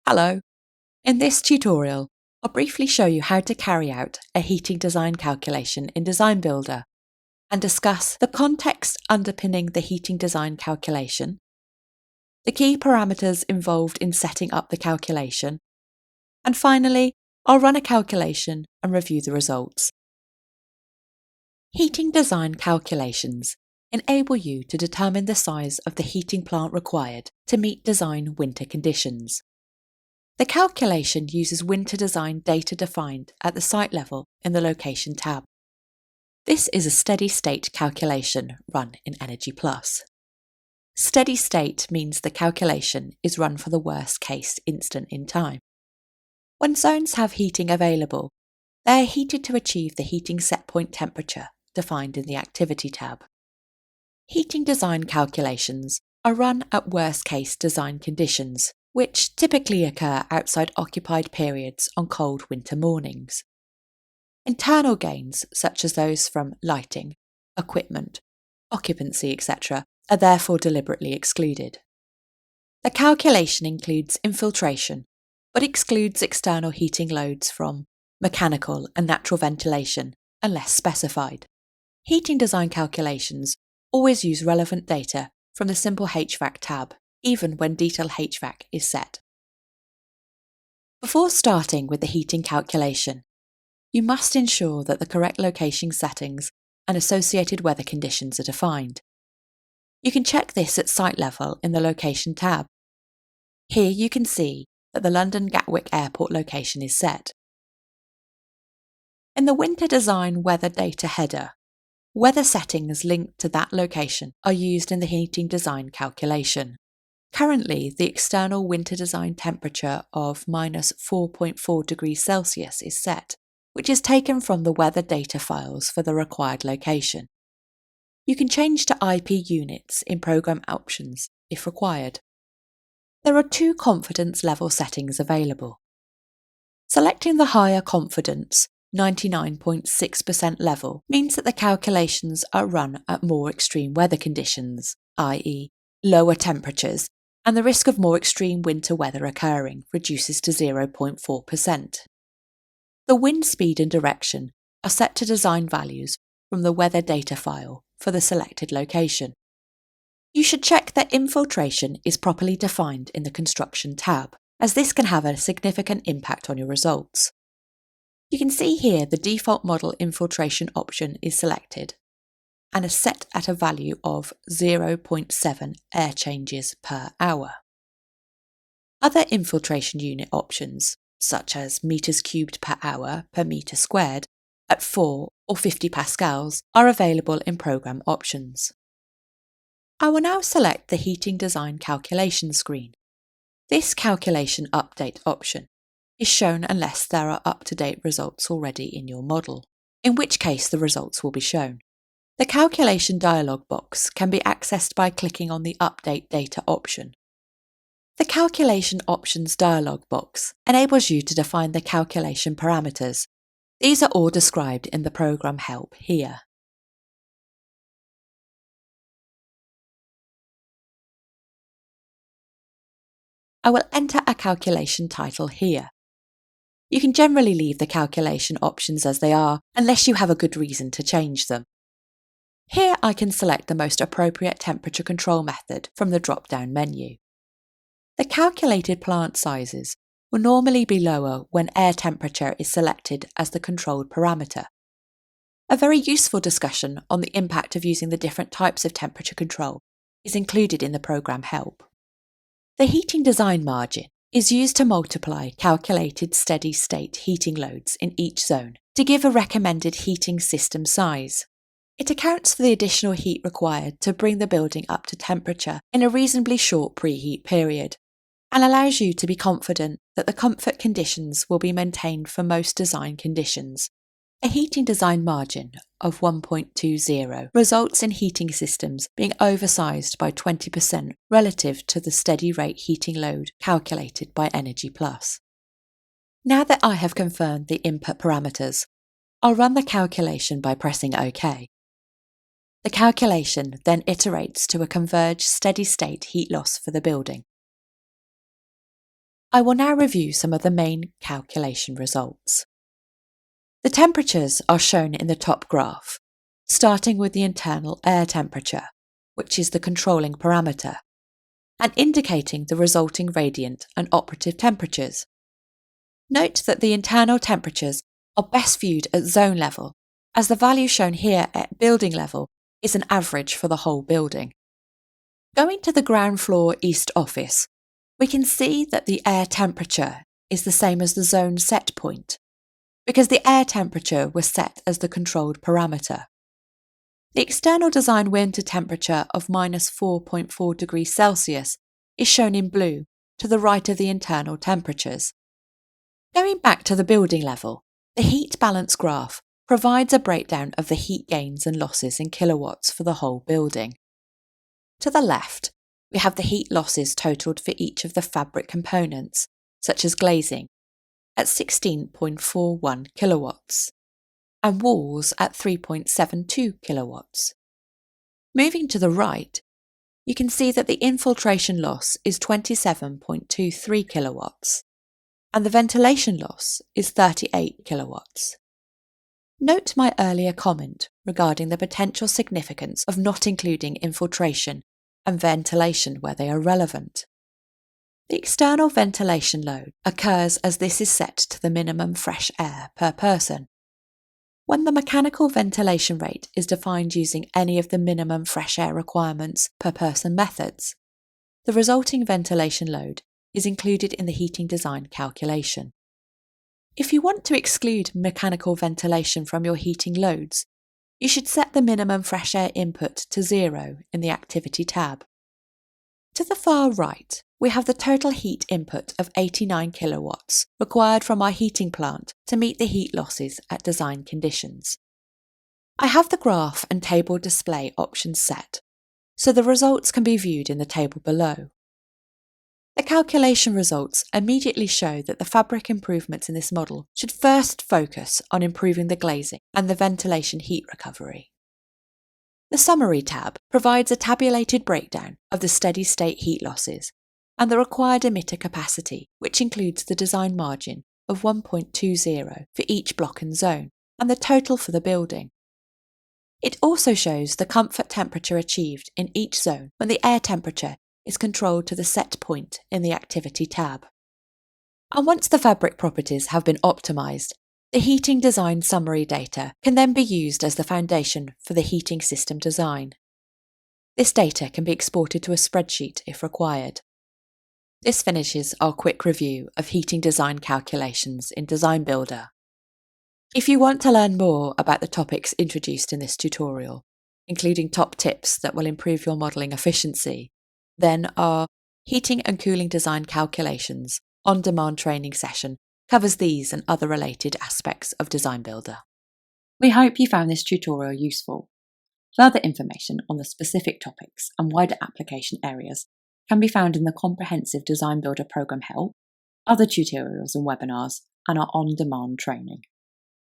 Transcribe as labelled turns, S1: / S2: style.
S1: Hello! In this tutorial, I'll briefly show you how to carry out a heating design calculation in DesignBuilder and discuss the context underpinning the heating design calculation, the key parameters involved in setting up the calculation, and finally, I'll run a calculation and review the results. Heating design calculations enable you to determine the size of the heating plant required to meet design winter conditions. The calculation uses winter design data defined at the site level in the Location tab. This is a steady state calculation run in Energy Plus. Steady state means the calculation is run for the worst case instant in time. When zones have heating available, they are heated to achieve the heating set point temperature defined in the Activity tab. Heating design calculations are run at worst case design conditions, which typically occur outside occupied periods on cold winter mornings. Internal gains, such as those from lighting, equipment, occupancy, etc., are therefore deliberately excluded. The calculation includes infiltration, but excludes external heating loads from mechanical and natural ventilation, unless specified. Heating design calculations always use relevant data from the Simple HVAC tab, even when Detail HVAC is set. Before starting with the heating calculation, you must ensure that the correct location settings and associated weather conditions are defined. You can check this at site level in the Location tab. Here you can see that the London Gatwick Airport location is set. In the Winter Design Weather Data header, weather settings linked to that location are used in the heating design calculation. Currently, the external winter design temperature of -4.4 degrees Celsius is set, which is taken from the weather data files for the required location. You can change to IP units in Program Options if required. There are two confidence level settings available. Selecting the higher confidence 99.6% level means that the calculations are run at more extreme weather conditions, i.e., lower temperatures, and the risk of more extreme winter weather occurring reduces to 0.4%. The wind speed and direction are set to design values from the weather data file for the selected location. You should check that infiltration is properly defined in the Construction tab, as this can have a significant impact on your results. You can see here the default model infiltration option is selected and is set at a value of 0.7 air changes per hour. Other infiltration unit options, such as meters cubed per hour per meter squared at 4 or 50 pascals, are available in Program Options. I will now select the Heating Design Calculation screen. This Calculation Update option is shown unless there are up-to-date results already in your model, in which case the results will be shown. The calculation dialog box can be accessed by clicking on the Update Data option. The Calculation Options dialog box enables you to define the calculation parameters. These are all described in the Program Help here. I will enter a calculation title here. You can generally leave the calculation options as they are, unless you have a good reason to change them. Here I can select the most appropriate temperature control method from the drop-down menu. The calculated plant sizes will normally be lower when air temperature is selected as the controlled parameter. A very useful discussion on the impact of using the different types of temperature control is included in the Program Help. The heating design margin is used to multiply calculated steady-state heating loads in each zone to give a recommended heating system size. It accounts for the additional heat required to bring the building up to temperature in a reasonably short preheat period, and allows you to be confident that the comfort conditions will be maintained for most design conditions. A heating design margin of 1.20 results in heating systems being oversized by 20% relative to the steady rate heating load calculated by Energy Plus. Now that I have confirmed the input parameters, I'll run the calculation by pressing OK. The calculation then iterates to a converged steady-state heat loss for the building. I will now review some of the main calculation results. The temperatures are shown in the top graph, starting with the internal air temperature, which is the controlling parameter, and indicating the resulting radiant and operative temperatures. Note that the internal temperatures are best viewed at zone level, as the value shown here at building level is an average for the whole building. Going to the ground floor east office, we can see that the air temperature is the same as the zone set point, because the air temperature was set as the controlled parameter. The external design winter temperature of -4.4 degrees Celsius is shown in blue to the right of the internal temperatures. Going back to the building level, the heat balance graph provides a breakdown of the heat gains and losses in kilowatts for the whole building. To the left, we have the heat losses totalled for each of the fabric components, such as glazing, at 16.41 kilowatts, and walls at 3.72 kilowatts. Moving to the right, you can see that the infiltration loss is 27.23 kilowatts, and the ventilation loss is 38 kilowatts. Note my earlier comment regarding the potential significance of not including infiltration and ventilation where they are relevant. The external ventilation load occurs as this is set to the minimum fresh air per person. When the mechanical ventilation rate is defined using any of the minimum fresh air requirements per person methods, the resulting ventilation load is included in the heating design calculation. If you want to exclude mechanical ventilation from your heating loads, you should set the minimum fresh air input to 0 in the Activity tab. To the far right, we have the total heat input of 89 kilowatts required from our heating plant to meet the heat losses at design conditions. I have the graph and table display options set, so the results can be viewed in the table below. The calculation results immediately show that the fabric improvements in this model should first focus on improving the glazing and the ventilation heat recovery. The Summary tab provides a tabulated breakdown of the steady-state heat losses and the required emitter capacity, which includes the design margin of 1.20 for each block and zone, and the total for the building. It also shows the comfort temperature achieved in each zone when the air temperature is controlled to the set point in the Activity tab. And once the fabric properties have been optimised, the heating design summary data can then be used as the foundation for the heating system design. This data can be exported to a spreadsheet if required. This finishes our quick review of heating design calculations in DesignBuilder. If you want to learn more about the topics introduced in this tutorial, including top tips that will improve your modelling efficiency, then our Heating and Cooling Design Calculations on-demand training session covers these and other related aspects of DesignBuilder. We hope you found this tutorial useful. Further information on the specific topics and wider application areas can be found in the comprehensive DesignBuilder program help, other tutorials and webinars, and our on-demand training.